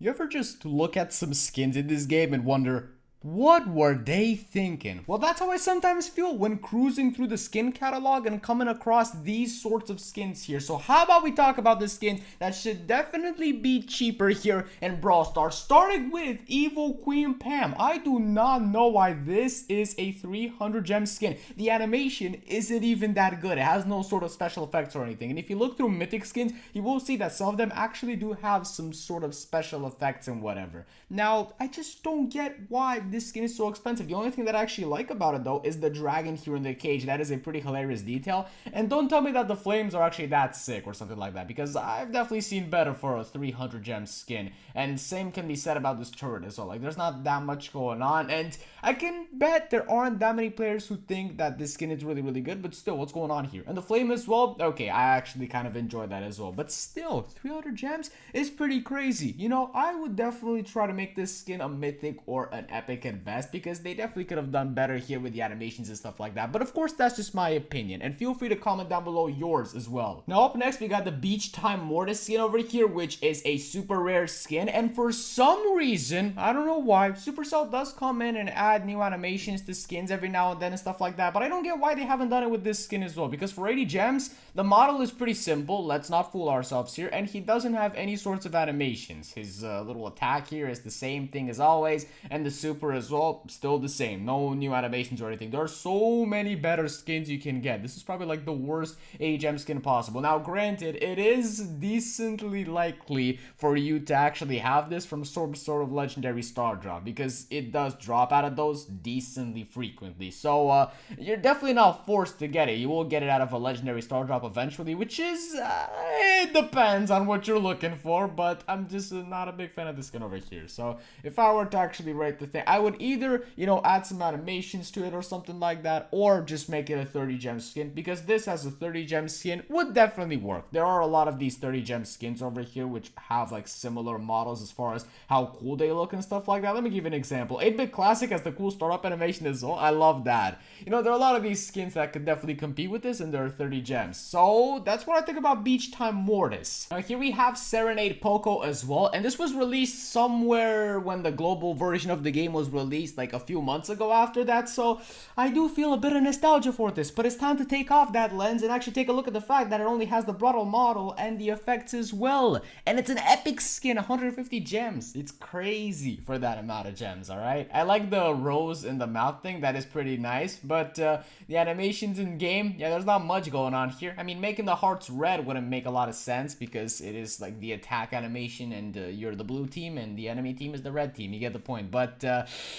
You ever just look at some skins in this game and wonder, what were they thinking? Well, that's how I sometimes feel when cruising through the skin catalog and coming across these sorts of skins here. So how about we talk about the skins that should definitely be cheaper here in Brawl Stars, starting with Evil Queen Pam. I do not know why this is a 300 gem skin. The animation isn't even that good. It has no sort of special effects or anything. And if you look through mythic skins, you will see that some of them actually do have some sort of special effects and whatever. Now, I just don't get why this skin is so expensive. The only thing that I actually like about it though is the dragon here in the cage. That is a pretty hilarious detail. And don't tell me that the flames are actually that sick or something like that, because I've definitely seen better for a 300 gem skin. And same can be said about this turret as well. Like, there's not that much going on, and I can bet there aren't that many players who think that this skin is really good, but still, what's going on here? And the flame as well, okay, I actually kind of enjoy that as well, but still, 300 gems is pretty crazy. You know, I would definitely try to make this skin a mythic or an epic at best, because they definitely could have done better here with the animations and stuff like that. But of course, that's just my opinion, and feel free to comment down below yours as well. Now up next, we got the Beach Time Mortis skin over here, which is a super rare skin, and for some reason, I don't know why, Supercell does come in and add new animations to skins every now and then and stuff like that, but I don't get why they haven't done it with this skin as well, because for 80 gems, the model is pretty simple, let's not fool ourselves here, and he doesn't have any sorts of animations. His little attack here is the same thing as always, and the super as well, still the same, no new animations or anything. There are so many better skins you can get. This is probably like the worst 80 gem skin possible. Now granted, it is decently likely for you to actually have this from some sort of legendary star drop, because it does drop out of those decently frequently. So you're definitely not forced to get it. You will get it out of a legendary star drop eventually, which is it depends on what you're looking for, but I'm just not a big fan of this skin over here. So if I were to actually rate the thing, I would either, you know, add some animations to it or something like that, or just make it a 30 gem skin, because this as a 30 gem skin would definitely work. There are a lot of these 30 gem skins over here which have like similar models as far as how cool they look and stuff like that. Let me give you an example. 8-Bit Classic has the cool startup animation as well. I love that. You know, there are a lot of these skins that could definitely compete with this, and there are 30 gems. So that's what I think about Beach Time Mortis. Now here we have Serenade Poco as well, and this was released somewhere when the global version of the game was released, like a few months ago after that, so I do feel a bit of nostalgia for this, but it's time to take off that lens and actually take a look at the fact that it only has the Brawl model and the effects as well, and it's an epic skin, 150 gems. It's crazy for that amount of gems, alright? I like the rose in the mouth thing, that is pretty nice, but the animations in game, yeah, there's not much going on here. I mean, making the hearts red wouldn't make a lot of sense, because it is like the attack animation, and you're the blue team and the enemy team is the red team. You get the point, but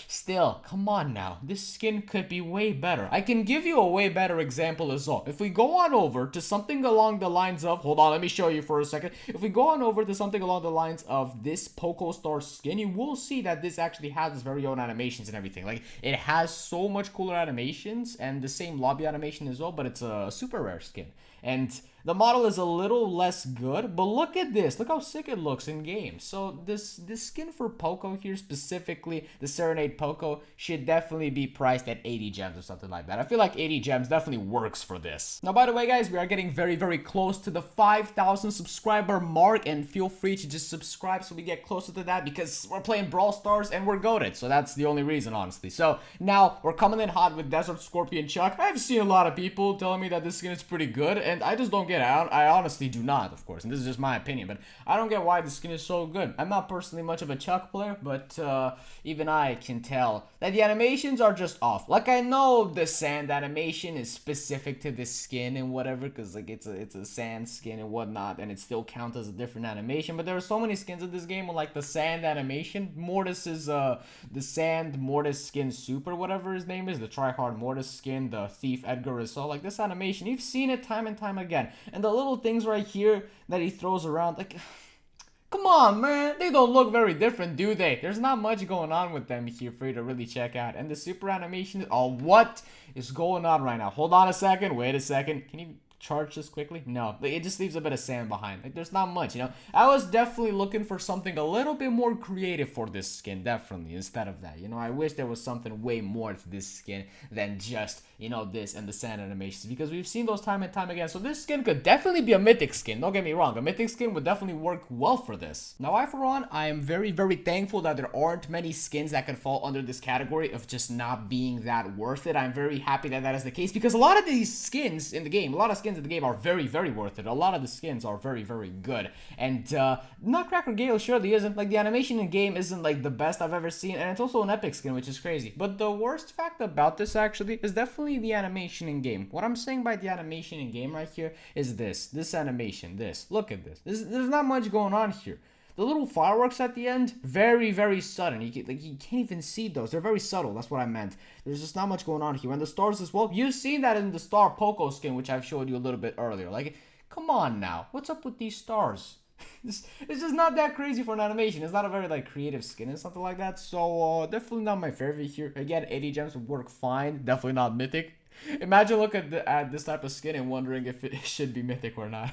still, come on now, this skin could be way better. I can give you a way better example as well. If we go on over to something along the lines of, hold on, let me show you for a second. If we go on over to something along the lines of this Poco Star skin, you will see that this actually has its very own animations and everything. Like, it has so much cooler animations and the same lobby animation as well, but it's a super rare skin. And the model is a little less good, but look at this. Look how sick it looks in game. So this skin for Poco here, specifically the Serenade Poco, should definitely be priced at 80 gems or something like that. I feel like 80 gems definitely works for this. Now, by the way, guys, we are getting very close to the 5,000 subscriber mark, and feel free to just subscribe so we get closer to that, because we're playing Brawl Stars and we're goated. So that's the only reason, honestly. So now we're coming in hot with Desert Scorpion Chuck. I've seen a lot of people telling me that this skin is pretty good, and I just don't get it. I honestly do not, of course, and this is just my opinion, but I don't get why the skin is so good. I'm not personally much of a Chuck player, but even I can tell that the animations are just off. Like, I know the sand animation is specific to this skin and whatever, because like it's a sand skin and whatnot, and it still counts as a different animation, but there are so many skins in this game with like the sand animation. Mortis is the sand Mortis skin super, whatever his name is, the tryhard Mortis skin, the thief Edgar as well. Like, this animation, you've seen it time and time again. And the little things right here that he throws around, like, come on, man. They don't look very different, do they? There's not much going on with them here for you to really check out. And the super animation, oh, what is going on right now? Hold on a second. Wait a second. Can you charge this quickly? No, like, it just leaves a bit of sand behind. Like, there's not much, you know. I was definitely looking for something a little bit more creative for this skin, definitely, instead of that. You know, I wish there was something way more to this skin than just, you know, this and the sand animations, because we've seen those time and time again. So this skin could definitely be a mythic skin. Don't get me wrong. A mythic skin would definitely work well for this. Now, for one, I am very, very thankful that there aren't many skins that could fall under this category of just not being that worth it. I'm very happy that that is the case, because a lot of these skins in the game, are very, very worth it. A lot of the skins are very, very good. And Nutcracker Gale surely isn't. Like, the animation in game isn't like the best I've ever seen, and it's also an epic skin, which is crazy. But the worst fact about this actually is definitely the animation in game. What I'm saying by the animation in game right here is this animation. Look at this. There's not much going on here. The little fireworks at the end, very, very sudden. You can't even see those. They're very subtle. That's what I meant. There's just not much going on here. And the stars as well. You've seen that in the star Poco skin, which I've showed you a little bit earlier. Like, come on now. What's up with these stars? It's just not that crazy for an animation. It's not a very, like, creative skin and something like that. So, definitely not my favorite here. Again, 80 gems would work fine. Definitely not mythic. Imagine looking at this type of skin and wondering if it should be mythic or not.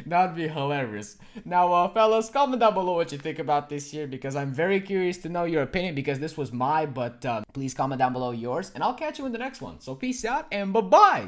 That would be hilarious. Now, fellas, comment down below what you think about this here, because I'm very curious to know your opinion, because this was my, but please comment down below yours, and I'll catch you in the next one. So peace out and bye-bye!